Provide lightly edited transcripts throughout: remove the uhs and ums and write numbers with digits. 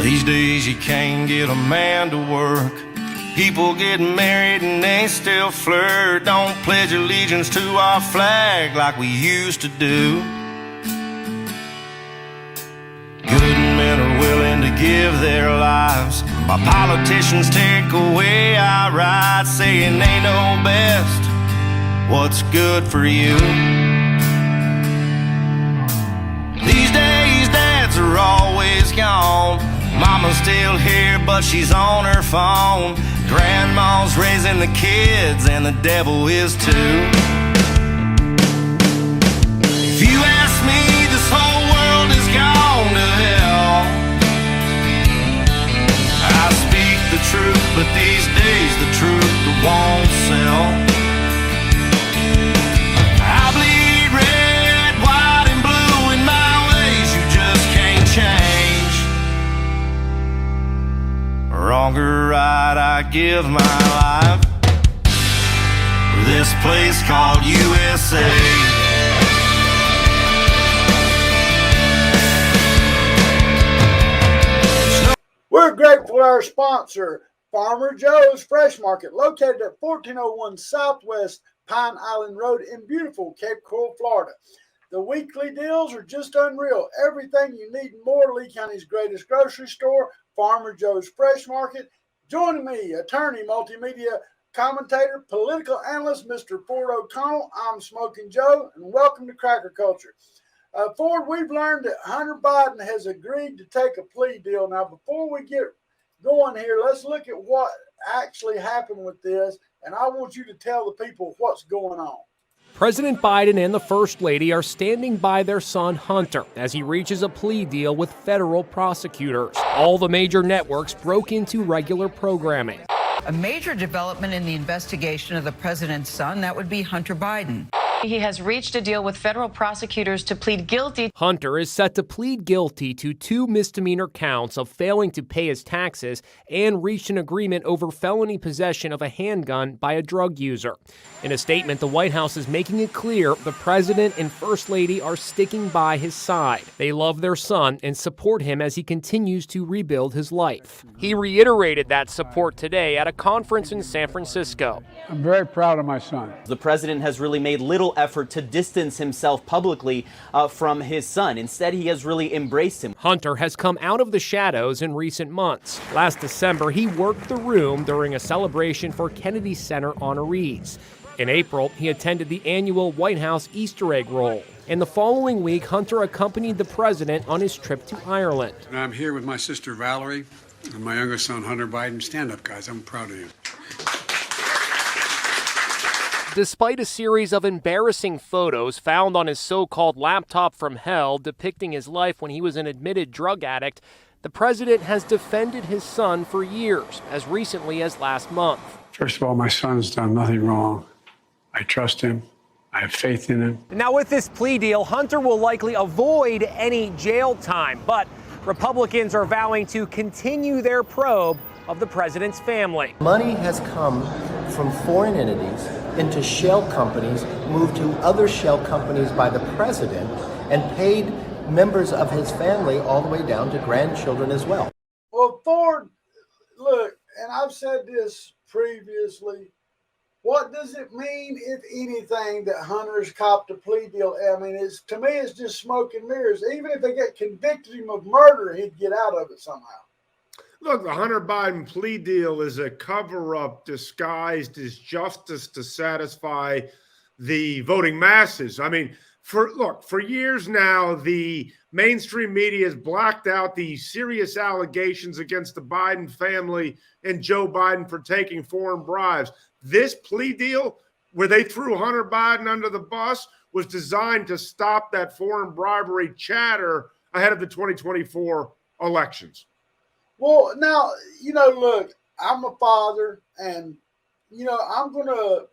These days you can't get a man to work. People getting married and they still flirt. Don't pledge allegiance to our flag like we used to do. Good men are willing to give their lives, while politicians take away our rights, saying they know best what's good for you. These days dads are always gone. Mama's still here, but she's on her phone. Grandma's raising the kids, and the devil is too. If you ask me, this whole world is gone to hell. I speak the truth, but these days the truth won't sell. I bleed red, white, and blue in my ways you just can't change. Wrong or right, I give my life for this place called USA. We're grateful to our sponsor, Farmer Joe's Fresh Market, located at 1401 Southwest Pine Island Road in beautiful Cape Coral, Florida. The weekly deals are just unreal. Everything you need and more. Lee County's greatest grocery store, Farmer Joe's Fresh Market. Joining me, attorney, multimedia commentator, political analyst, Mr. Ford O'Connell. I'm Smoking Joe, and welcome to Cracker Culture. Ford, we've learned that Hunter Biden has agreed to take a plea deal. Now, before we get going here, let's look at what actually happened with this, and I want you to tell the people what's going on. President Biden and the First Lady are standing by their son Hunter as he reaches a plea deal with federal prosecutors. All the major networks broke into regular programming. A major development in the investigation of the president's son, that would be Hunter Biden. He has reached a deal with federal prosecutors to plead guilty. Hunter is set to plead guilty to 2 misdemeanor counts of failing to pay his taxes and reached an agreement over felony possession of a handgun by a drug user. In a statement, the White House is making it clear the president and First Lady are sticking by his side. They love their son and support him as he continues to rebuild his life. He reiterated that support today at a conference in San Francisco. I'm very proud of my son. The president has really made little effort to distance himself publicly from his son. Instead, he has really embraced him. Hunter has come out of the shadows in recent months. Last December, he worked the room during a celebration for Kennedy Center honorees. In April, he attended the annual White House Easter egg roll. And the following week, Hunter accompanied the president on his trip to Ireland. And I'm here with my sister Valerie and my younger son Hunter Biden. Stand up, guys. I'm proud of you. Despite a series of embarrassing photos found on his so-called laptop from hell depicting his life when he was an admitted drug addict, the president has defended his son for years, as recently as last month. First of all, my son's done nothing wrong. I trust him. I have faith in him. Now, with this plea deal, Hunter will likely avoid any jail time, but Republicans are vowing to continue their probe of the president's family. Money has come from foreign entities into shell companies, moved to other shell companies by the president, and paid members of his family all the way down to grandchildren as well. Well, Ford, look, and I've said this previously, what does it mean, if anything, that Hunter's copped a plea deal? I mean, to me, it's just smoke and mirrors. Even if they convicted him of murder, he'd get out of it somehow. Look, the Hunter Biden plea deal is a cover-up disguised as justice to satisfy the voting masses. I mean, for years now, the mainstream media has blacked out the serious allegations against the Biden family and Joe Biden for taking foreign bribes. This plea deal, where they threw Hunter Biden under the bus, was designed to stop that foreign bribery chatter ahead of the 2024 elections. Well, now, look, I'm a father, and, I'm going to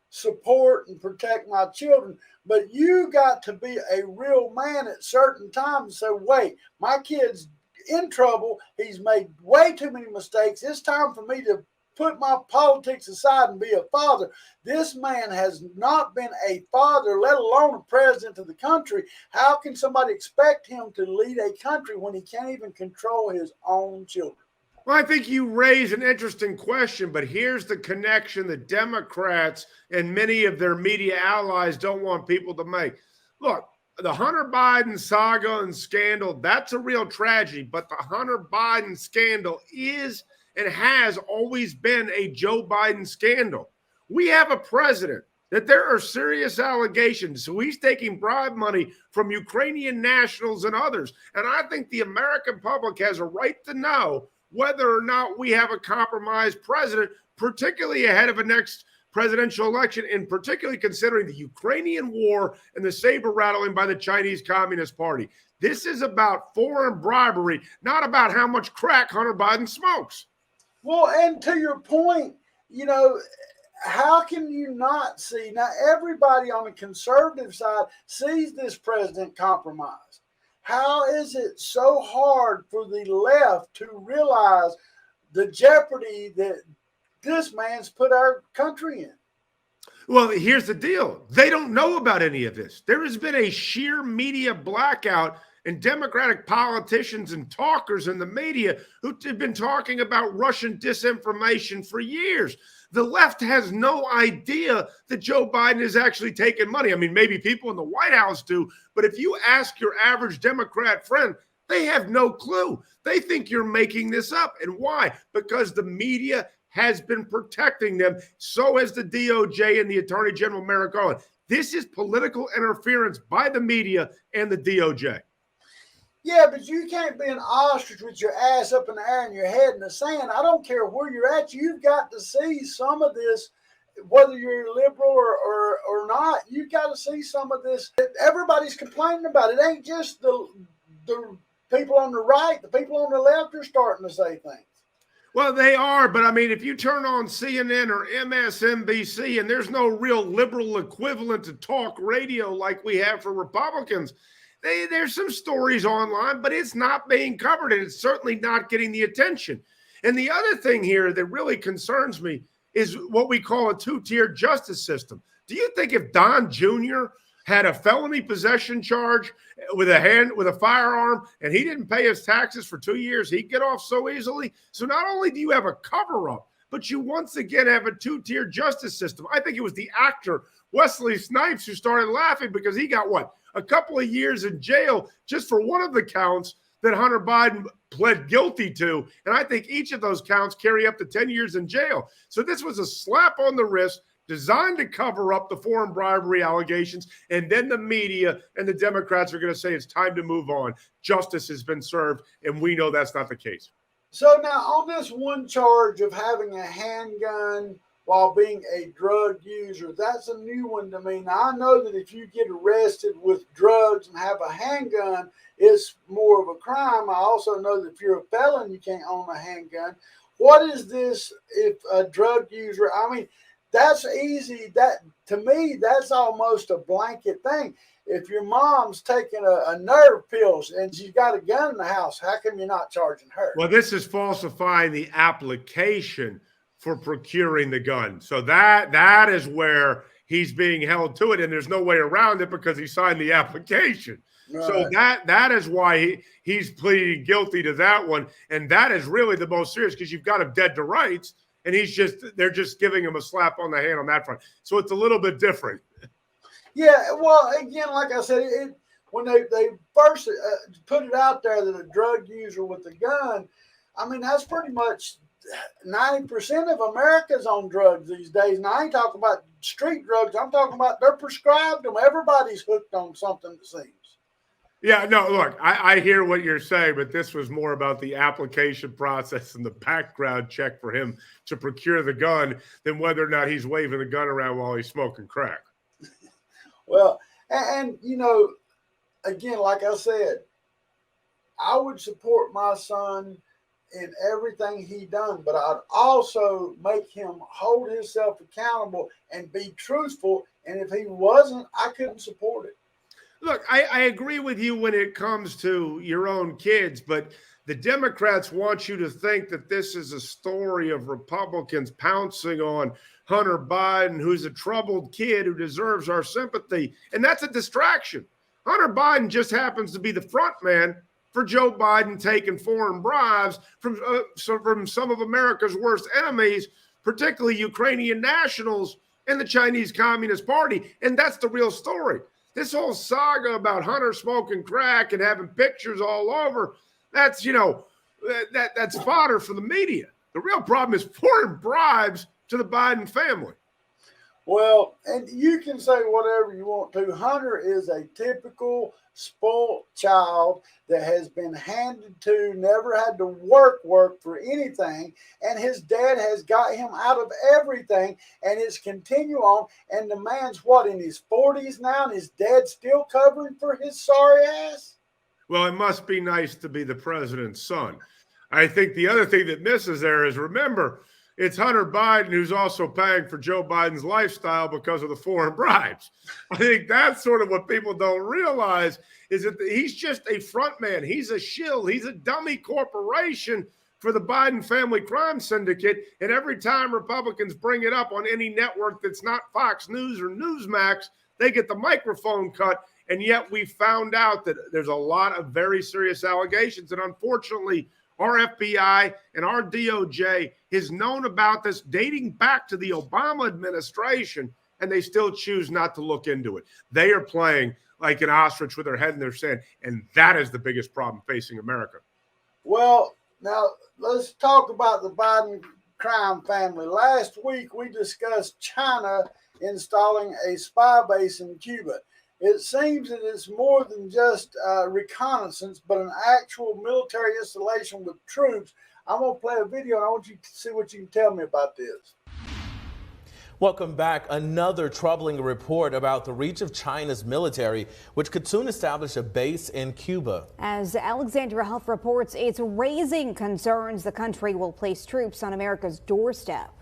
support and protect my children, but you got to be a real man at certain times and say, wait, my kid's in trouble. He's made way too many mistakes. It's time for me to put my politics aside and be a father. This man has not been a father, let alone a president of the country. How can somebody expect him to lead a country when he can't even control his own children? Well, I think you raise an interesting question, but here's the connection the Democrats and many of their media allies don't want people to make. Look, the Hunter Biden saga and scandal, that's a real tragedy, but the Hunter Biden scandal is and has always been a Joe Biden scandal. We have a president that there are serious allegations. So he's taking bribe money from Ukrainian nationals and others. And I think the American public has a right to know whether or not we have a compromised president, particularly ahead of a next presidential election, and particularly considering the Ukrainian war and the saber rattling by the Chinese Communist Party. This is about foreign bribery, not about how much crack Hunter Biden smokes. Well, and to your point, you know, how can you not see? Now, everybody on the conservative side sees this president compromised. How is it so hard for the left to realize the jeopardy that this man's put our country in? Well, here's the deal. They don't know about any of this. There has been a sheer media blackout, and Democratic politicians and talkers in the media who have been talking about Russian disinformation for years. The left has no idea that Joe Biden is actually taking money. I mean, maybe people in the White House do, but if you ask your average Democrat friend, they have no clue. They think you're making this up. And why? Because the media has been protecting them. So has the DOJ and the Attorney General Merrick Garland. This is political interference by the media and the DOJ. Yeah, but you can't be an ostrich with your ass up in the air and your head in the sand. I don't care where you're at. You've got to see some of this, whether you're liberal or not. You've got to see some of this. Everybody's complaining about it. It ain't just the people on the right. The people on the left are starting to say things. Well, they are, but I mean, if you turn on CNN or MSNBC and there's no real liberal equivalent to talk radio like we have for Republicans, there's some stories online, but it's not being covered, and it's certainly not getting the attention. And the other thing here that really concerns me is what we call a two-tiered justice system. Do you think if Don Jr. had a felony possession charge with a firearm and he didn't pay his taxes for 2 years, he'd get off so easily? So not only do you have a cover-up, but you once again have a two-tiered justice system. I think it was the actor Wesley Snipes who started laughing because he got a couple of years in jail just for one of the counts that Hunter Biden pled guilty to. And I think each of those counts carry up to 10 years in jail. So this was a slap on the wrist designed to cover up the foreign bribery allegations. And then the media and the Democrats are going to say it's time to move on. Justice has been served. And we know that's not the case. So now on this one charge of having a handgun while being a drug user, that's a new one to me. Now, I know that if you get arrested with drugs and have a handgun, it's more of a crime. I also know that if you're a felon, you can't own a handgun. What is this if a drug user? I mean, that's easy. That to me, that's almost a blanket thing. If your mom's taking a nerve pills and she's got a gun in the house, how come you're not charging her? Well, this is falsifying the application for procuring the gun. So that is where he's being held to it, and there's no way around it because he signed the application. Right. So that is why he's pleading guilty to that one, and that is really the most serious because you've got him dead to rights, and they're just giving him a slap on the hand on that front. So it's a little bit different. Yeah, well, again, like I said, when they first put it out there that a drug user with a gun, I mean, that's pretty much 90% of America's on drugs these days. And I ain't talking about street drugs. I'm talking about they're prescribed them. Everybody's hooked on something, it seems. Yeah, no, look, I hear what you're saying, but this was more about the application process and the background check for him to procure the gun than whether or not he's waving the gun around while he's smoking crack. Well, and you know, again, like I said, I would support my son in everything he done, but I'd also make him hold himself accountable and be truthful. And if he wasn't, I couldn't support it. Look, I agree with you when it comes to your own kids, but the Democrats want you to think that this is a story of Republicans pouncing on Hunter Biden, who's a troubled kid who deserves our sympathy. And that's a distraction. Hunter Biden just happens to be the front man for Joe Biden taking foreign bribes from some of America's worst enemies, particularly Ukrainian nationals and the Chinese Communist Party. And that's the real story. This whole saga about Hunter smoking crack and having pictures all over, that's, that's fodder for the media. The real problem is foreign bribes to the Biden family. Well, and you can say whatever you want to. Hunter is a typical spoiled child that has been handed to, never had to work for anything, and his dad has got him out of everything, and it's continue on. And the man's what, in his 40s now, and his dad's still covering for his sorry ass? Well, it must be nice to be the president's son. I think the other thing that misses there is, remember, it's Hunter Biden who's also paying for Joe Biden's lifestyle because of the foreign bribes. I think that's sort of what people don't realize, is that he's just a front man. He's a shill. He's a dummy corporation for the Biden family crime syndicate. And every time Republicans bring it up on any network that's not Fox News or Newsmax, they get the microphone cut. And yet we found out that there's a lot of very serious allegations. And unfortunately, our FBI and our DOJ has known about this dating back to the Obama administration, and they still choose not to look into it. They are playing like an ostrich with their head in their sand, and that is the biggest problem facing America. Well, now let's talk about the Biden crime family. Last week, we discussed China installing a spy base in Cuba. It seems that it's more than just reconnaissance, but an actual military installation with troops. I'm going to play a video, and I want you to see what you can tell me about this. Welcome back. Another troubling report about the reach of China's military, which could soon establish a base in Cuba. As Alexandra Huff reports, it's raising concerns the country will place troops on America's doorstep.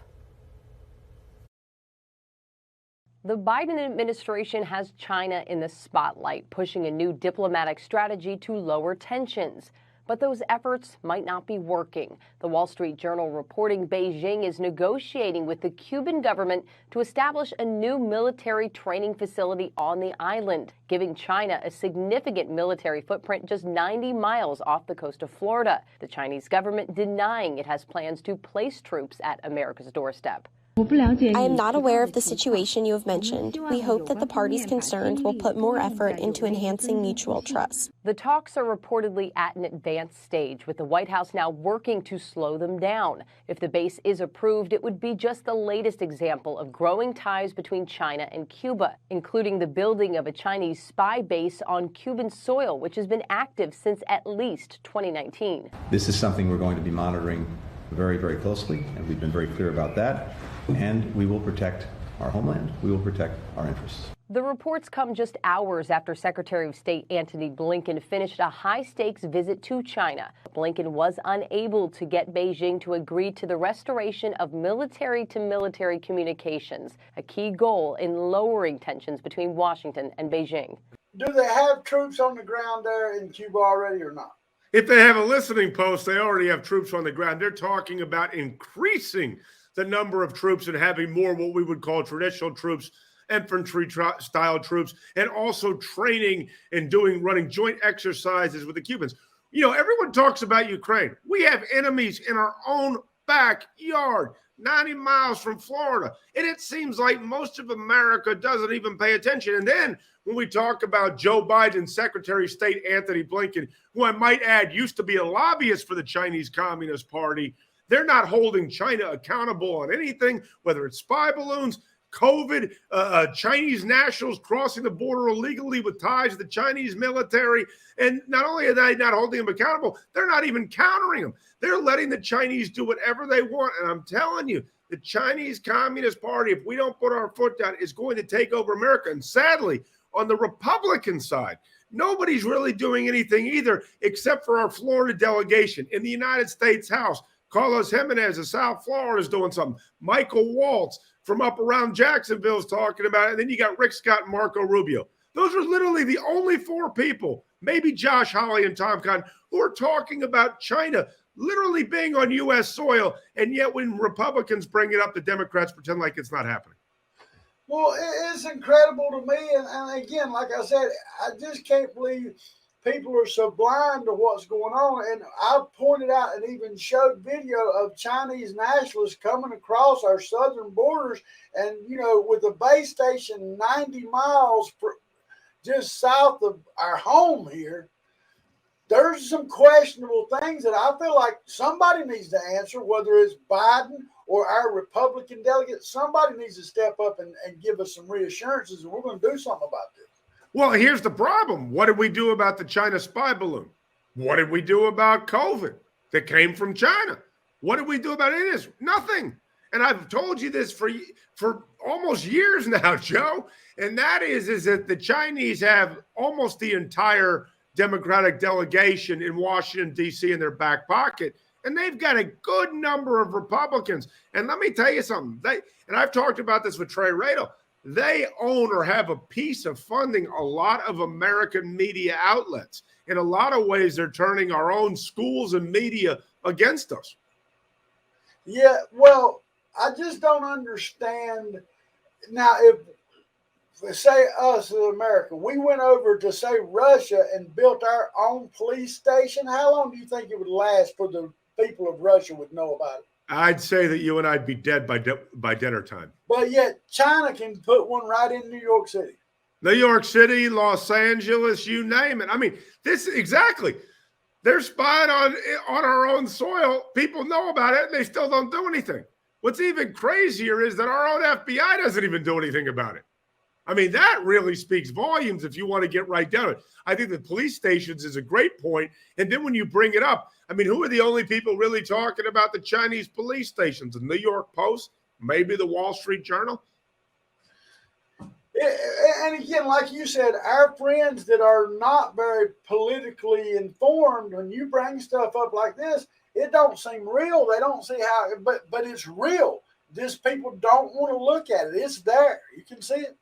The Biden administration has China in the spotlight, pushing a new diplomatic strategy to lower tensions. But those efforts might not be working. The Wall Street Journal reporting Beijing is negotiating with the Cuban government to establish a new military training facility on the island, giving China a significant military footprint just 90 miles off the coast of Florida. The Chinese government denying it has plans to place troops at America's doorstep. I am not aware of the situation you have mentioned. We hope that the parties concerned will put more effort into enhancing mutual trust. The talks are reportedly at an advanced stage, with the White House now working to slow them down. If the base is approved, it would be just the latest example of growing ties between China and Cuba, including the building of a Chinese spy base on Cuban soil, which has been active since at least 2019. This is something we're going to be monitoring very, very closely, and we've been very clear about that. And we will protect our homeland. We will protect our interests. The reports come just hours after Secretary of State Antony Blinken finished a high-stakes visit to China. Blinken was unable to get Beijing to agree to the restoration of military-to-military communications, a key goal in lowering tensions between Washington and Beijing. Do they have troops on the ground there in Cuba already or not? If they have a listening post, they already have troops on the ground. They're talking about increasing the number of troops and having more what we would call traditional troops, infantry-style troops, and also training and running joint exercises with the Cubans. You know, everyone talks about Ukraine. We have enemies in our own backyard, 90 miles from Florida. And it seems like most of America doesn't even pay attention. And then when we talk about Joe Biden's Secretary of State Antony Blinken, who I might add used to be a lobbyist for the Chinese Communist Party, they're not holding China accountable on anything, whether it's spy balloons, COVID, Chinese nationals crossing the border illegally with ties to the Chinese military. And not only are they not holding them accountable, they're not even countering them. They're letting the Chinese do whatever they want. And I'm telling you, the Chinese Communist Party, if we don't put our foot down, is going to take over America. And sadly, on the Republican side, nobody's really doing anything either, except for our Florida delegation in the United States House. Carlos Jimenez of South Florida is doing something. Michael Waltz from up around Jacksonville is talking about it. And then you got Rick Scott and Marco Rubio. Those are literally the only four people, maybe Josh Hawley and Tom Cotton, who are talking about China literally being on U.S. soil. And yet when Republicans bring it up, the Democrats pretend like it's not happening. Well, it's incredible to me. And again, like I said, I just can't believe people are so blind to what's going on. And I pointed out and even showed video of Chinese nationalists coming across our southern borders and, with a base station 90 miles just south of our home here. There's some questionable things that I feel like somebody needs to answer, whether it's Biden or our Republican delegates. Somebody needs to step up and give us some reassurances, and we're going to do something about this. Well, here's the problem. What did we do about the China spy balloon? What did we do about COVID that came from China? What did we do about any of this? Nothing. And I've told you this for almost years now, Joe. And that is that the Chinese have almost the entire Democratic delegation in Washington, D.C. in their back pocket. And they've got a good number of Republicans. And let me tell you something. And I've talked about this with Trey Radel. They own or have a piece of funding a lot of American media outlets. In a lot of ways, they're turning our own schools and media against us. Yeah, well, I just don't understand. Now, if say us in America, we went over to, say, Russia and built our own police station, how long do you think it would last for the people of Russia would know about it? I'd say that you and I'd be dead by dinner time. But yet China can put one right in New York City. New York City, Los Angeles, you name it. I mean, exactly. They're spying on our own soil. People know about it, and they still don't do anything. What's even crazier is that our own FBI doesn't even do anything about it. I mean, that really speaks volumes if you want to get right down to it. I think the police stations is a great point. And then when you bring it up, I mean, who are the only people really talking about the Chinese police stations? The New York Post, maybe the Wall Street Journal? And again, like you said, our friends that are not very politically informed, when you bring stuff up like this, it don't seem real. They don't see how, but it's real. These people don't want to look at it. It's there. You can see it.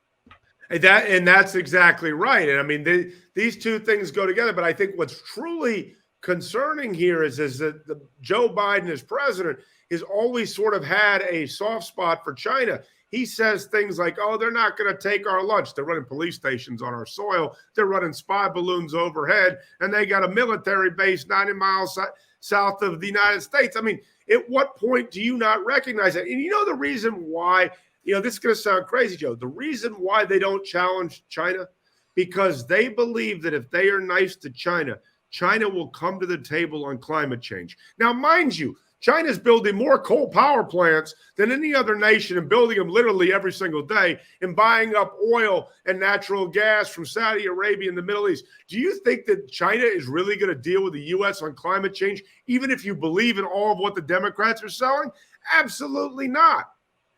And that's exactly right. And I mean, these two things go together. But I think what's truly concerning here is that Joe Biden as president has always sort of had a soft spot for China. He says things like, oh, they're not going to take our lunch. They're running police stations on our soil. They're running spy balloons overhead. And they got a military base 90 miles south of the United States. I mean, at what point do you not recognize that? And you know the reason why, this is going to sound crazy, Joe. The reason why they don't challenge China, because they believe that if they are nice to China, China will come to the table on climate change. Now, mind you, China's building more coal power plants than any other nation and building them literally every single day and buying up oil and natural gas from Saudi Arabia and the Middle East. Do you think that China is really going to deal with the U.S. on climate change, even if you believe in all of what the Democrats are selling? Absolutely not.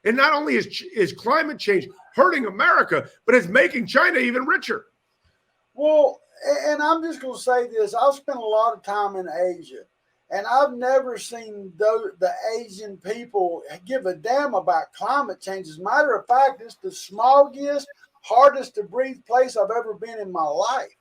And not only is climate change hurting America, but it's making China even richer. Well, and I'm just going to say this. I've spent a lot of time in Asia, and I've never seen the Asian people give a damn about climate change. As a matter of fact, it's the smoggiest, hardest to breathe place I've ever been in my life.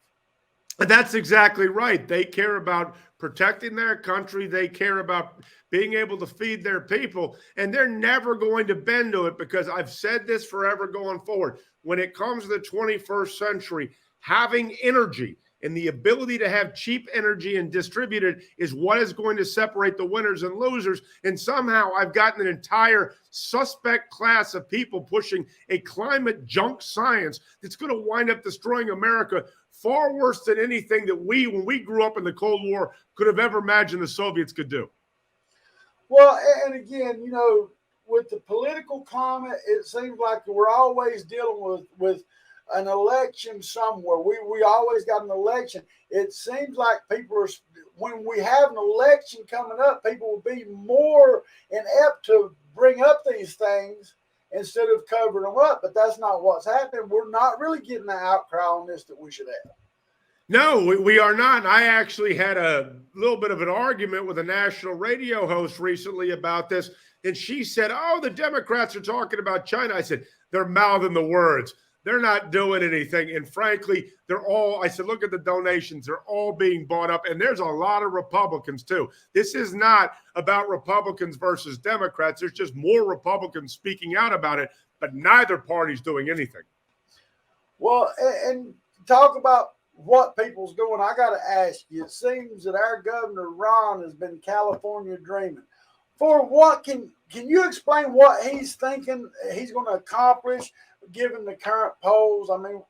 That's exactly right. They care about protecting their country. They care about being able to feed their people, and they're never going to bend to it, because I've said this forever going forward. When it comes to the 21st century, having energy and the ability to have cheap energy and distribute it is what is going to separate the winners and losers. And somehow I've gotten an entire suspect class of people pushing a climate junk science that's going to wind up destroying America far worse than anything that when we grew up in the Cold War, could have ever imagined the Soviets could do. Well, and again, with the political climate, it seems like we're always dealing with an election somewhere. We always got an election. It seems like people are, when we have an election coming up, people will be more inept to bring up these things instead of covering them up. But that's not what's happening. We're not really getting the outcry on this that we should have. No, we are not. And I actually had a little bit of an argument with a national radio host recently about this. And she said, oh, the Democrats are talking about China. I said, they're mouthing the words. They're not doing anything. And frankly, I said, look at the donations. They're all being bought up. And there's a lot of Republicans, too. This is not about Republicans versus Democrats. There's just more Republicans speaking out about it, but neither party's doing anything. Well, and talk about what people's doing. I got to ask you, it seems that our Governor Ron has been California dreaming. For what can you explain what he's thinking he's going to accomplish given the current polls? I mean,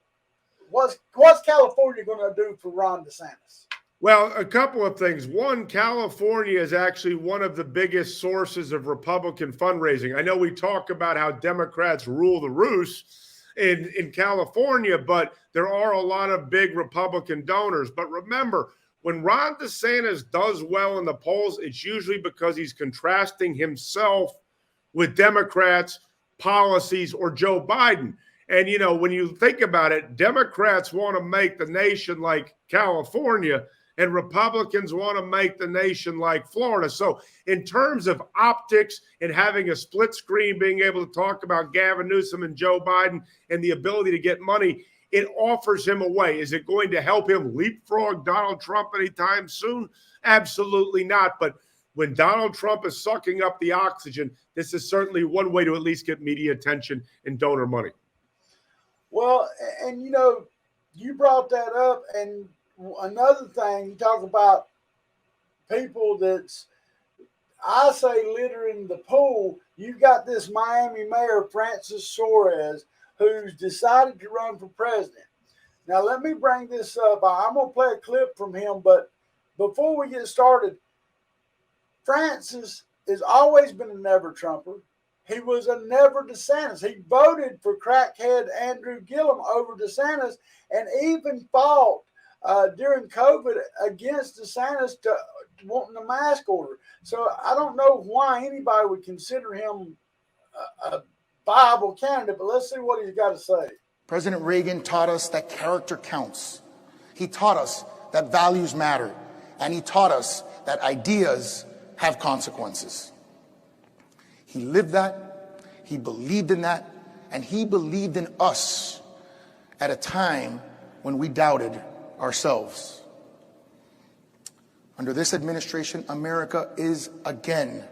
what's California going to do for Ron DeSantis? Well, a couple of things. One, California is actually one of the biggest sources of Republican fundraising. I know we talk about how Democrats rule the roost in California, but there are a lot of big Republican donors. But remember, when Ron DeSantis does well in the polls, it's usually because he's contrasting himself with Democrats' policies or Joe Biden. And, you know, when you think about it, Democrats want to make the nation like California, and Republicans want to make the nation like Florida. So in terms of optics and having a split screen, being able to talk about Gavin Newsom and Joe Biden and the ability to get money, it offers him a way. Is it going to help him leapfrog Donald Trump anytime soon? Absolutely not. But when Donald Trump is sucking up the oxygen, this is certainly one way to at least get media attention and donor money. Well, and you know, you brought that up, and another thing, you talk about people that's, I say, littering the pool. You've got this Miami mayor, Francis Suarez, who's decided to run for president. Now, let me bring this up. I'm going to play a clip from him, but before we get started, Francis has always been a never Trumper. He was a never DeSantis. He voted for crackhead Andrew Gillum over DeSantis and even fought during COVID against DeSantis to wanting the mask order. So I don't know why anybody would consider him a viable candidate, but let's see what he's got to say. President Reagan taught us that character counts. He taught us that values matter. And he taught us that ideas have consequences. He lived that, he believed in that, and he believed in us at a time when we doubted ourselves. Under this administration, America is again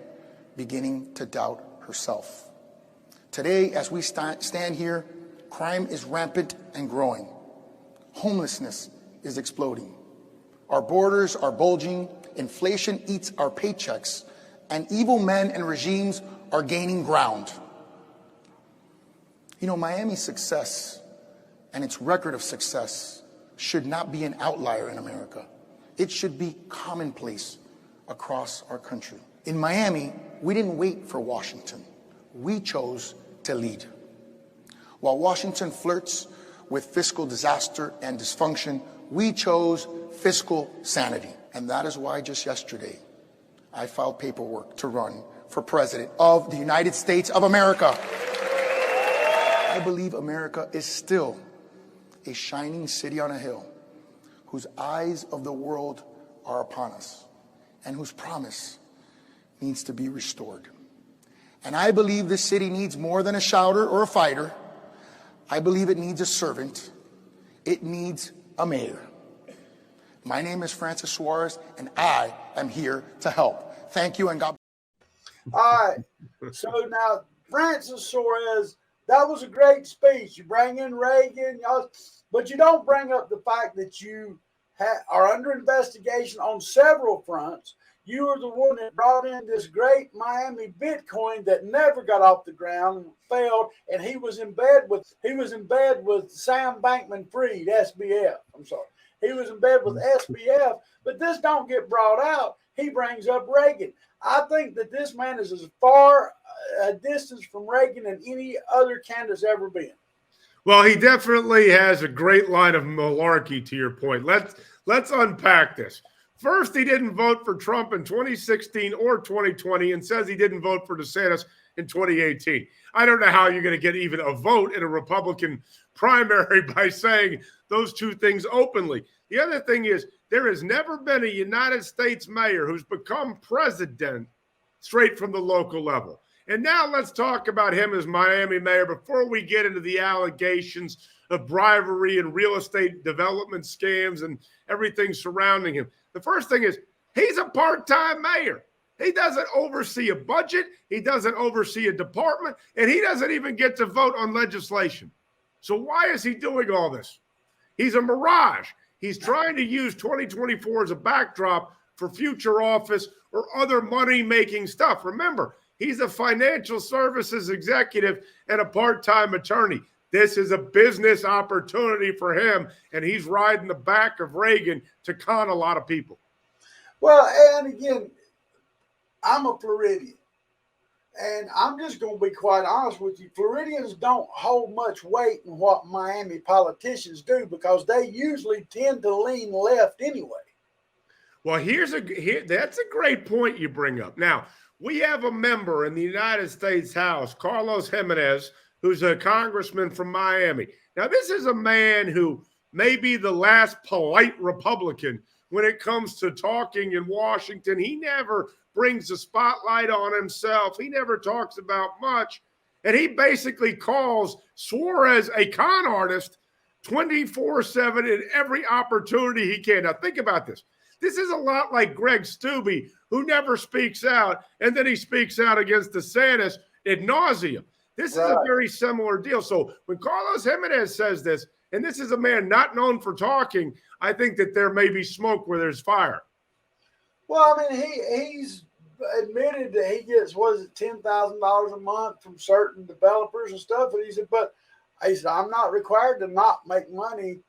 beginning to doubt herself. Today, as we stand here, crime is rampant and growing. Homelessness is exploding. Our borders are bulging, inflation eats our paychecks, and evil men and regimes are gaining ground. You know, Miami's success and its record of success should not be an outlier in America. It should be commonplace across our country. In Miami, we didn't wait for Washington. We chose to lead. While Washington flirts with fiscal disaster and dysfunction, we chose fiscal sanity. And that is why just yesterday, I filed paperwork to run for president of the United States of America. I believe America is still a shining city on a hill whose eyes of the world are upon us and whose promise needs to be restored. And I believe this city needs more than a shouter or a fighter. I believe it needs a servant. It needs a mayor. My name is Francis Suarez, and I am here to help. Thank you, and God bless. All right. So now, Francis Suarez, that was a great speech. You bring in Reagan, but you don't bring up the fact that you are under investigation on several fronts. You were the one that brought in this great Miami Bitcoin that never got off the ground, failed, and he was in bed with Sam Bankman-Fried, SBF. I'm sorry. He was in bed with SBF, but this don't get brought out. He brings up Reagan. I think that this man is as far a distance from Reagan than any other candidate's ever been. Well, he definitely has a great line of malarkey, to your point. Let's unpack this. First, he didn't vote for Trump in 2016 or 2020 and says he didn't vote for DeSantis in 2018. I don't know how you're going to get even a vote in a Republican primary by saying those two things openly. The other thing is there has never been a United States mayor who's become president straight from the local level. And now let's talk about him as Miami mayor before we get into the allegations of bribery and real estate development scams and everything surrounding him. The first thing is he's a part-time mayor. He doesn't oversee a budget. He doesn't oversee a department, and he doesn't even get to vote on legislation. So why is he doing all this? He's a mirage. He's trying to use 2024 as a backdrop for future office or other money-making stuff. Remember, he's a financial services executive and a part-time attorney. This is a business opportunity for him, and he's riding the back of Reagan to con a lot of people. Well, and again, I'm a Floridian, and I'm just going to be quite honest with you. Floridians don't hold much weight in what Miami politicians do because they usually tend to lean left anyway. Well, that's a great point you bring up. Now, we have a member in the United States House, Carlos Jimenez, who's a congressman from Miami. Now, this is a man who may be the last polite Republican when it comes to talking in Washington. He never brings the spotlight on himself. He never talks about much. And he basically calls Suarez a con artist 24/7 in every opportunity he can. Now, think about this. This is a lot like Greg Steube, who never speaks out, and then he speaks out against DeSantis ad nauseum. This is a very similar deal. So when Carlos Jimenez says this, and this is a man not known for talking, I think that there may be smoke where there's fire. Well, I mean, he's admitted that he gets, $10,000 a month from certain developers and stuff. And he said, I'm not required to not make money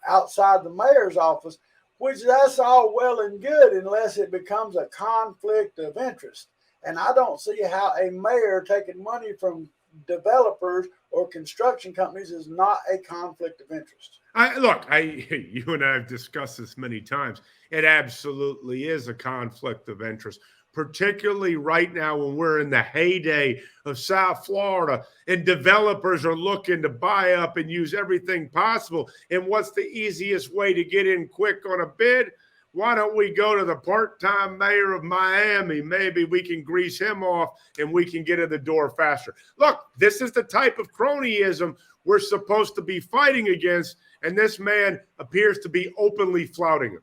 outside the mayor's office, which that's all well and good unless it becomes a conflict of interest. And I don't see how a mayor taking money from developers or construction companies is not a conflict of interest. You and I have discussed this many times. It absolutely is a conflict of interest, particularly right now when we're in the heyday of South Florida and developers are looking to buy up and use everything possible. And what's the easiest way to get in quick on a bid? Why don't we go to the part-time mayor of Miami? Maybe we can grease him off and we can get in the door faster. Look, this is the type of cronyism we're supposed to be fighting against, and this man appears to be openly flouting it.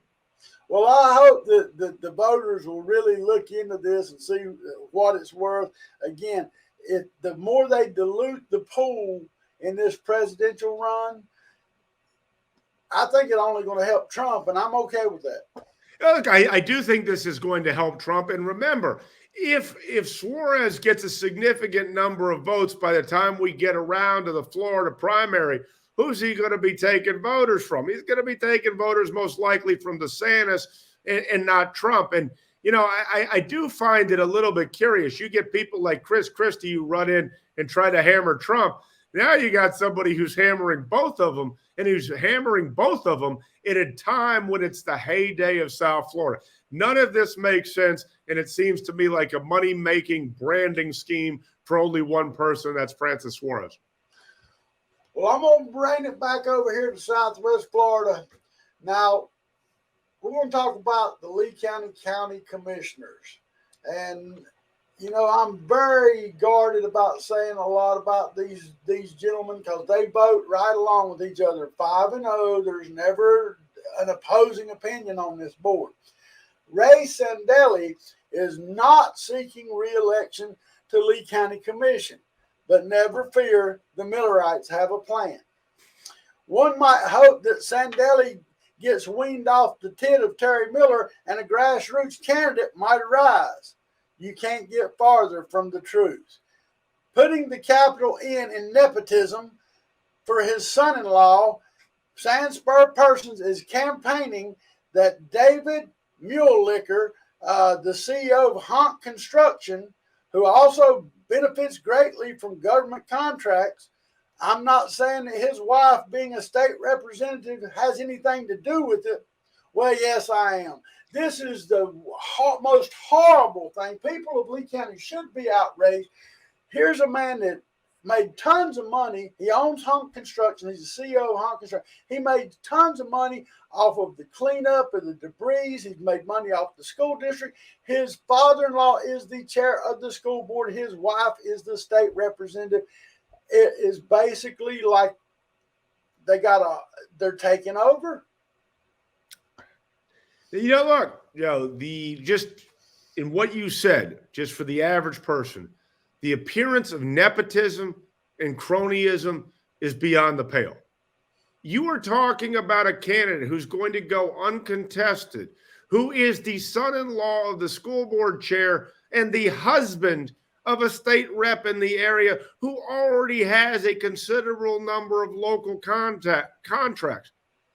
Well, I hope that the voters will really look into this and see what it's worth. Again, the more they dilute the pool in this presidential run, I think it's only going to help Trump, and I'm okay with that. Look, I do think this is going to help Trump. And remember, if Suarez gets a significant number of votes by the time we get around to the Florida primary, who's he going to be taking voters from? He's going to be taking voters most likely from DeSantis and not Trump. And, I do find it a little bit curious. You get people like Chris Christie who run in and try to hammer Trump. Now you got somebody who's hammering both of them, and who's hammering both of them at a time when it's the heyday of South Florida. None of this makes sense, and it seems to me like a money-making branding scheme for only one person. That's Francis Suarez. Well, I'm going to bring it back over here to Southwest Florida. Now, we're going to talk about the Lee County Commissioners. And, I'm very guarded about saying a lot about these gentlemen because they vote right along with each other, 5-0. There's never an opposing opinion on this board. Ray Sandelli is not seeking re-election to Lee County Commission, but never fear, the Millerites have a plan. One might hope that Sandelli gets weaned off the tit of Terry Miller and a grassroots candidate might arise. You can't get farther from the truth. Putting the capital N in nepotism for his son-in-law, Sanspur Persons is campaigning that David Mulelicker, the CEO of Honk Construction, who also benefits greatly from government contracts. I'm not saying that his wife being a state representative has anything to do with it. Well, yes, I am. This is the most horrible thing. People of Lee County should be outraged. Here's a man that made tons of money. He owns Honk Construction. He's the CEO of Honk Construction. He made tons of money off of the cleanup of the debris. He's made money off the school district. His father-in-law is the chair of the school board. His wife is the state representative. It is basically like they're taking over. Look, just in what you said, just for the average person, the appearance of nepotism and cronyism is beyond the pale. You are talking about a candidate who's going to go uncontested, who is the son-in-law of the school board chair and the husband of a state rep in the area who already has a considerable number of local contracts.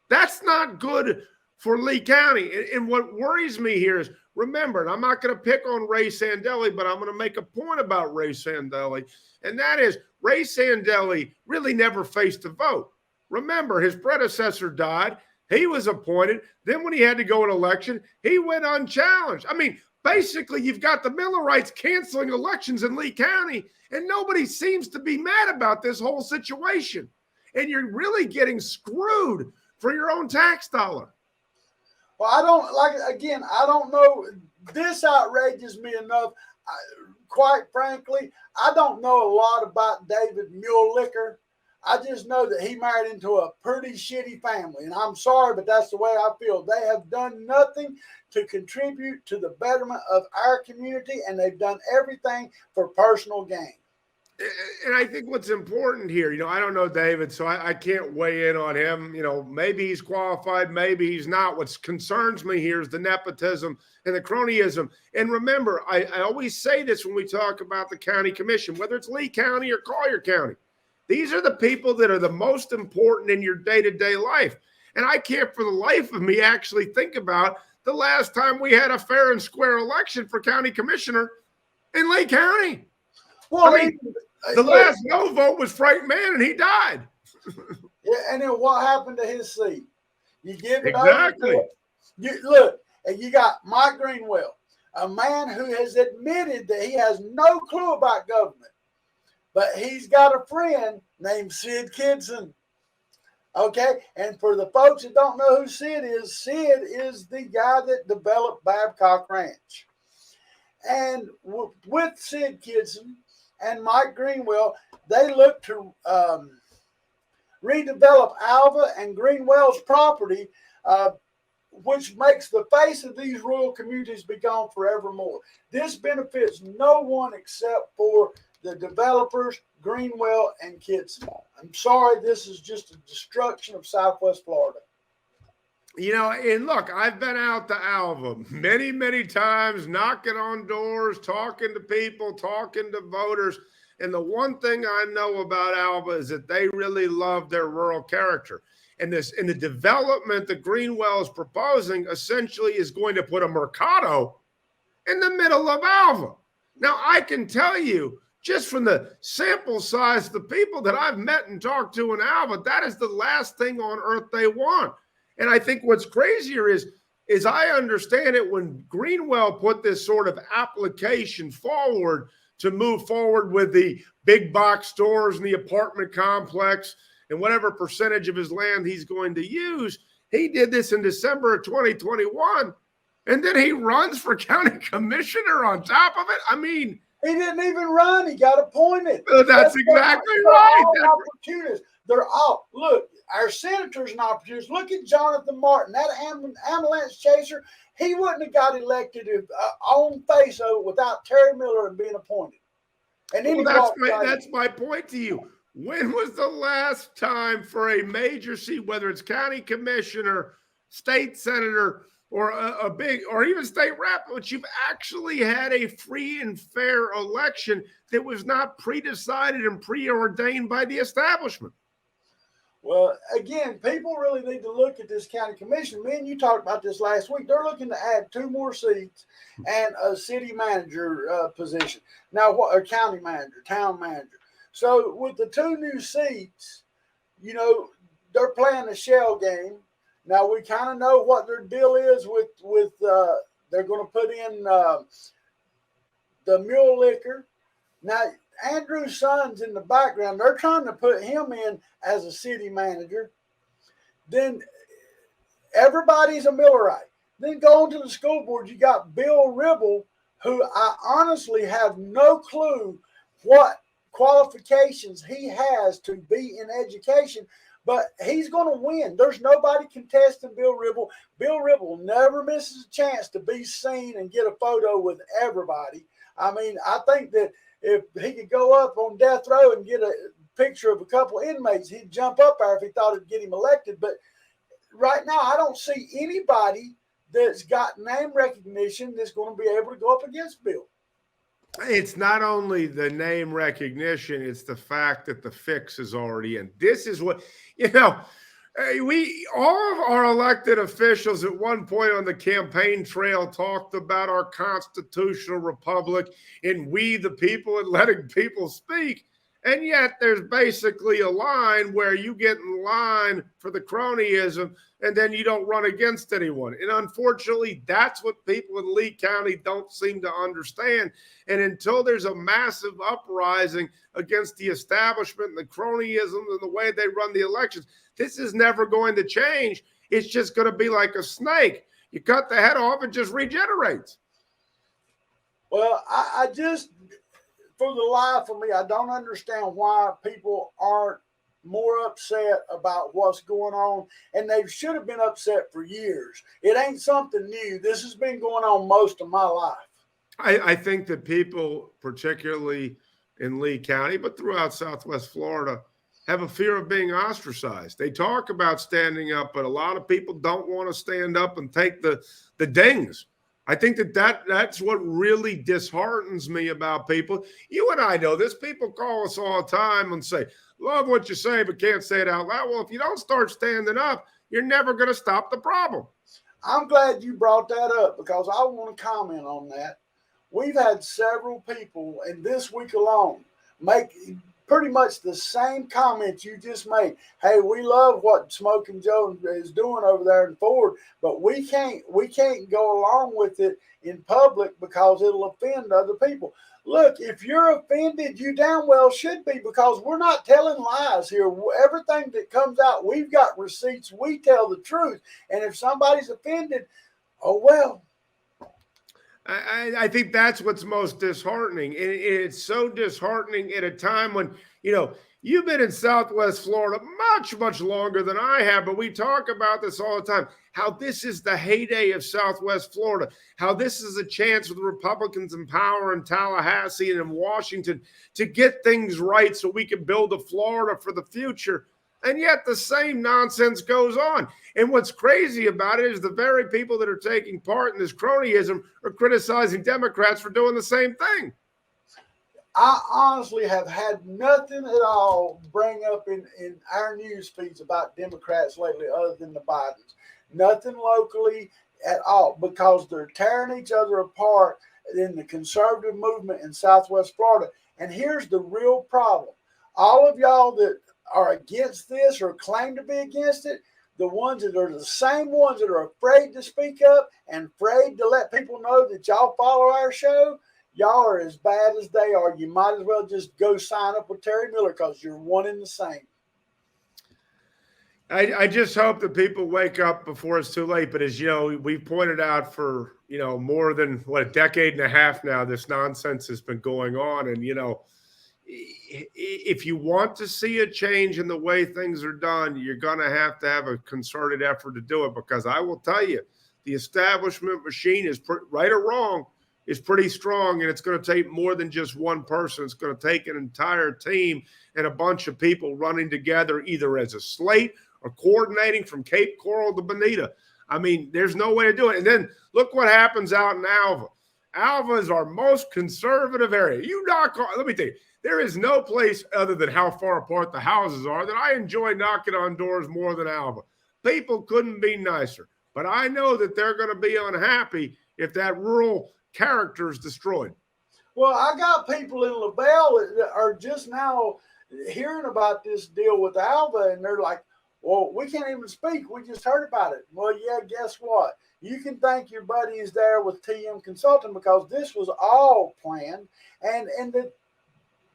That's not good for Lee County. And what worries me here is, remember, and I'm not going to pick on Ray Sandelli, but I'm going to make a point about Ray Sandelli, and that is Ray Sandelli really never faced a vote. Remember, his predecessor died. He was appointed. Then when he had to go an election, he went unchallenged. I mean, basically, you've got the Millerites canceling elections in Lee County, and nobody seems to be mad about this whole situation. And you're really getting screwed for your own tax dollar. Well, I don't know. This outrages me enough. Quite frankly, I don't know a lot about David Mulelicker. I just know that he married into a pretty shitty family. And I'm sorry, but that's the way I feel. They have done nothing to contribute to the betterment of our community, and they've done everything for personal gain. And I think what's important here, I don't know David, so I can't weigh in on him. Maybe he's qualified, maybe he's not. What concerns me here is the nepotism and the cronyism. And remember, I always say this when we talk about the county commission, whether it's Lee County or Collier County. These are the people that are the most important in your day-to-day life. And I can't for the life of me actually think about the last time we had a fair and square election for county commissioner in Lee County. Well, the last no vote was Frank Mann, and he died. Yeah, and then what happened to his seat? You give it exactly. Over to and you got Mike Greenwell, a man who has admitted that he has no clue about government, but he's got a friend named Sid Kidson. Okay, and for the folks that don't know who Sid is the guy that developed Babcock Ranch. And with Sid Kidson and Mike Greenwell, they look to redevelop Alva and Greenwell's property, which makes the face of these rural communities be gone forevermore. This benefits no one except for the developers, Greenwell and Kidson. I'm sorry, this is just a destruction of Southwest Florida. And look, I've been out to Alva many, many times, knocking on doors, talking to people, talking to voters. And the one thing I know about Alva is that they really love their rural character. And the development that Greenwell is proposing essentially is going to put a mercado in the middle of Alva. Now, I can tell you, just from the sample size of the people that I've met and talked to in Alva, that is the last thing on earth they want. And I think what's crazier is I understand it when Greenwell put this sort of application forward to move forward with the big box stores and the apartment complex and whatever percentage of his land he's going to use. He did this in December of 2021, and then he runs for county commissioner on top of it. I mean, he didn't even run. He got appointed. That's exactly right. Opportunists. They're all, look, our senator's an opportunist. Look at Jonathan Martin, that ambulance chaser. He wouldn't have got elected on face without Terry Miller being appointed. And then that's my point to you. When was the last time for a major seat, whether it's county commissioner, state senator, or a big, or even state rep, but you've actually had a free and fair election that was not pre-decided and preordained by the establishment? Well, again, people really need to look at this county commission. Me and you talked about this last week. They're looking to add 2 more seats and a city manager position. Now, a county manager, town manager. So with the 2 new seats, they're playing a shell game. Now we kind of know what their deal is with they're going to put in the mule liquor. Now Andrew's son's in the background. They're trying to put him in as a city manager. Then everybody's a Millerite. Then going to the school board, you got Bill Ribble, who I honestly have no clue what qualifications he has to be in education. But he's going to win. There's nobody contesting Bill Ribble. Bill Ribble never misses a chance to be seen and get a photo with everybody. I mean, I think that if he could go up on death row and get a picture of a couple inmates, he'd jump up there if he thought it'd get him elected. But right now, I don't see anybody that's got name recognition that's going to be able to go up against Bill. It's not only the name recognition, it's the fact that the fix is already in. This is what, we all of our elected officials at one point on the campaign trail talked about our constitutional republic and we the people and letting people speak. And yet there's basically a line where you get in line for the cronyism and then you don't run against anyone. And unfortunately, that's what people in Lee County don't seem to understand. And until there's a massive uprising against the establishment and the cronyism and the way they run the elections, this is never going to change. It's just going to be like a snake. You cut the head off, it just regenerates. Well, I just, for the life of me, I don't understand why people aren't more upset about what's going on, and they should have been upset for years. It ain't something new. This has been going on most of my life. I think that people, particularly in Lee County, but throughout Southwest Florida, have a fear of being ostracized. They talk about standing up, but a lot of people don't want to stand up and take the dings. I think that's what really disheartens me about people. You and I know this. People call us all the time and say, love what you say, but can't say it out loud. Well, if you don't start standing up, you're never going to stop the problem. I'm glad you brought that up because I want to comment on that. We've had several people, and this week alone, make pretty much the same comments you just made. Hey, we love what Smoking Joe is doing over there in Ford, but we can't go along with it in public because it'll offend other people. Look, if you're offended, you damn well should be, because we're not telling lies here. Everything that comes out, we've got receipts. We tell the truth. And if somebody's offended, oh well. I think that's what's most disheartening. It's so disheartening at a time when, you've been in Southwest Florida much, much longer than I have, but we talk about this all the time, how this is the heyday of Southwest Florida, how this is a chance for the Republicans in power in Tallahassee and in Washington to get things right so we can build a Florida for the future. And yet the same nonsense goes on. And what's crazy about it is the very people that are taking part in this cronyism are criticizing Democrats for doing the same thing. I honestly have had nothing at all bring up in our news feeds about Democrats lately other than the Bidens. Nothing locally at all, because they're tearing each other apart in the conservative movement in Southwest Florida. And here's the real problem. All of y'all that are against this or claim to be against it, the ones that are the same ones that are afraid to speak up and afraid to let people know that y'all follow our show, y'all are as bad as they are. You might as well just go sign up with Terry Miller because you're one and the same. I just hope that people wake up before it's too late. But as you know, we've pointed out for, more than a decade and a half now, this nonsense has been going on. And, if you want to see a change in the way things are done, you're going to have a concerted effort to do it, because I will tell you, the establishment machine is right or wrong, is pretty strong, and it's going to take more than just one person. It's going to take an entire team and a bunch of people running together, either as a slate or coordinating from Cape Coral to Bonita. I mean, there's no way to do it. And then look what happens out in Alva. Alva is our most conservative area. Let me tell you, there is no place other than how far apart the houses are that I enjoy knocking on doors more than Alva. People couldn't be nicer. But I know that they're going to be unhappy if that rural character is destroyed. Well, I got people in LaBelle that are just now hearing about this deal with Alva, and they're like, well, we can't even speak. We just heard about it. Well, yeah, guess what? You can thank your buddies there with TM Consulting, because this was all planned, and that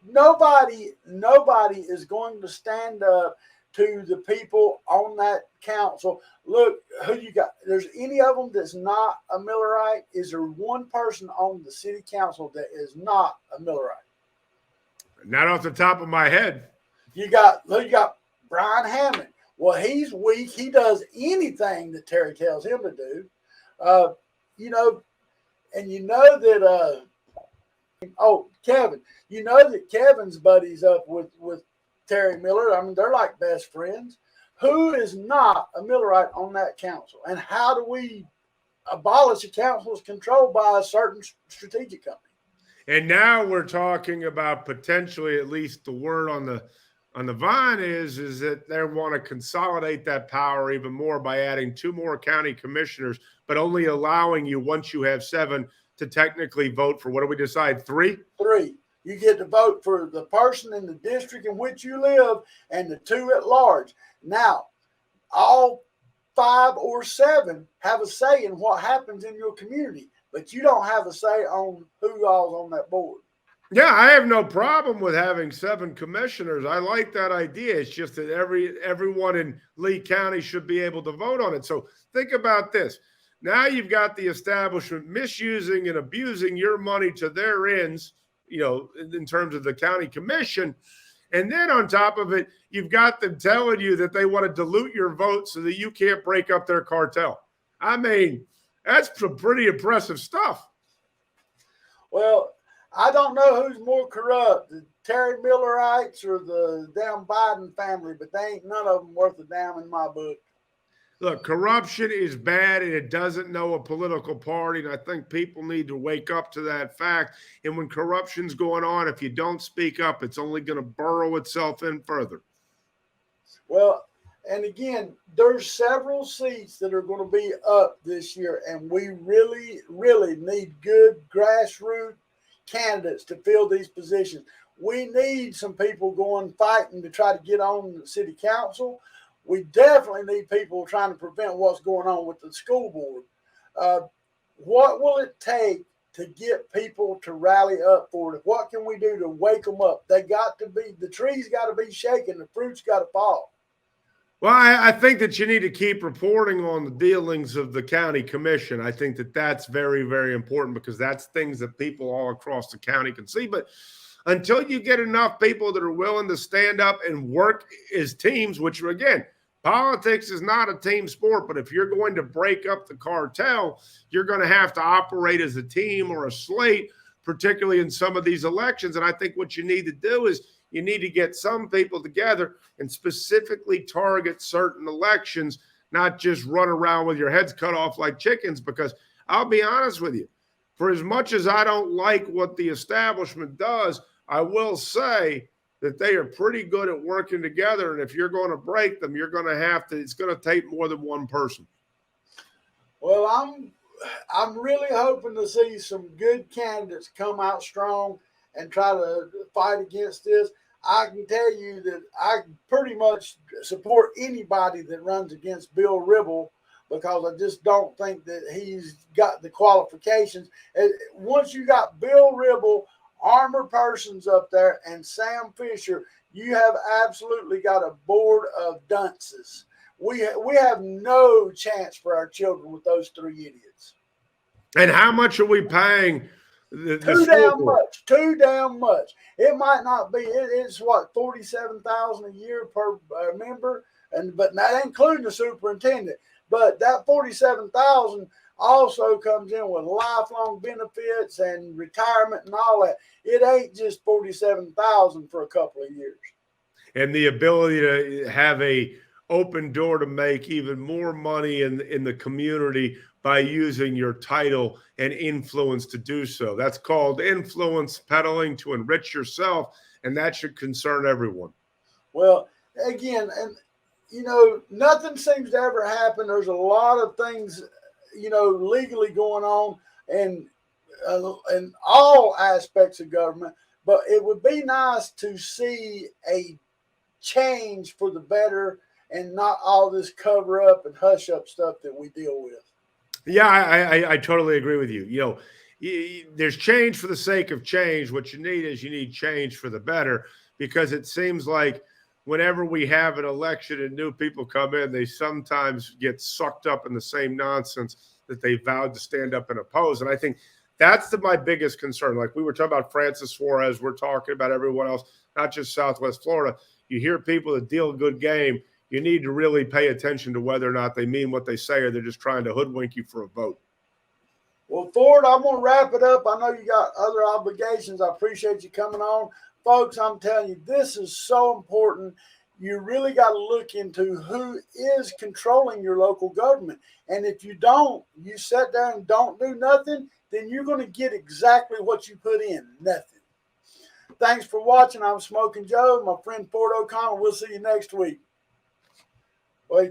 nobody is going to stand up to the people on that council. Look, who you got? There's any of them that's not a Millerite? Is there one person on the city council that is not a Millerite? Not off the top of my head. You got Brian Hammond. Well, he's weak. He does anything that Terry tells him to do. You know, and you know that Kevin, you know that Kevin's buddies up with Terry Miller. I mean, they're like best friends. Who is not a Millerite on that council? And how do we abolish a council that's controlled by a certain strategic company? And now we're talking about potentially, at least the word on the vine is that they want to consolidate that power even more by adding 2 more county commissioners, but only allowing you, once you have 7, to technically vote for, what do we decide, 3? 3. You get to vote for the person in the district in which you live and the 2 at large. Now, all 5 or 7 have a say in what happens in your community, but you don't have a say on who all's on that board. Yeah, I have no problem with having 7 commissioners. I like that idea. It's just that everyone in Lee County should be able to vote on it. So think about this. Now you've got the establishment misusing and abusing your money to their ends, you know, in terms of the county commission. And then on top of it, you've got them telling you that they want to dilute your vote so that you can't break up their cartel. I mean, that's some pretty impressive stuff. Well, I don't know who's more corrupt, the Terry Millerites or the damn Biden family, but they ain't none of them worth a damn in my book. Look, corruption is bad and it doesn't know a political party. And I think people need to wake up to that fact. And when corruption's going on, if you don't speak up, it's only going to burrow itself in further. Well, and again, there's several seats that are going to be up this year, and we really, really need good grassroots candidates to fill these positions. We need some people going fighting to try to get on the city council. We definitely need people trying to prevent what's going on with the school board. What will it take to get people to rally up for it? What can we do to wake them up? The trees got to be shaken, the fruit's got to fall. Well, I think that you need to keep reporting on the dealings of the county commission. I think that that's very, very important because that's things that people all across the county can see. But until you get enough people that are willing to stand up and work as teams, which again, politics is not a team sport, but if you're going to break up the cartel, you're going to have to operate as a team or a slate, particularly in some of these elections. And I think what you need to do is you need to get some people together and specifically target certain elections, not just run around with your heads cut off like chickens, because I'll be honest with you, for as much as I don't like what the establishment does, I will say that they are pretty good at working together. And if you're going to break them, you're going to have to, it's going to take more than one person. Well, I'm really hoping to see some good candidates come out strong and try to fight against this. I can tell you that I pretty much support anybody that runs against Bill Ribble because I just don't think that he's got the qualifications. Once you got Bill Ribble, Armored Persons up there, and Sam Fisher, you have absolutely got a board of dunces. We have no chance for our children with those 3 idiots. And how much are we paying? Too damn much. It might not be. It's what, $47,000 a year per member, but that ain't including the superintendent. But that $47,000 also comes in with lifelong benefits and retirement and all that. It ain't just $47,000 for a couple of years. And the ability to have a open door to make even more money in the community by using your title and influence to do so. That's called influence peddling to enrich yourself, and that should concern everyone. Well, again, and nothing seems to ever happen. There's a lot of things, legally going on in all aspects of government, but it would be nice to see a change for the better and not all this cover up and hush up stuff that we deal with. Yeah, I totally agree with you. There's change for the sake of change. What you need change for the better, because it seems like whenever we have an election and new people come in, they sometimes get sucked up in the same nonsense that they vowed to stand up and oppose. And I think that's my biggest concern. Like we were talking about Francis Suarez, we're talking about everyone else, not just Southwest Florida. You hear people that deal a good game, you need to really pay attention to whether or not they mean what they say or they're just trying to hoodwink you for a vote. Well, Ford, I'm going to wrap it up. I know you got other obligations. I appreciate you coming on. Folks, I'm telling you, this is so important. You really got to look into who is controlling your local government. And if you don't, you sit there and don't do nothing, then you're going to get exactly what you put in, nothing. Thanks for watching. I'm Smoking Joe, my friend Ford O'Connell. We'll see you next week.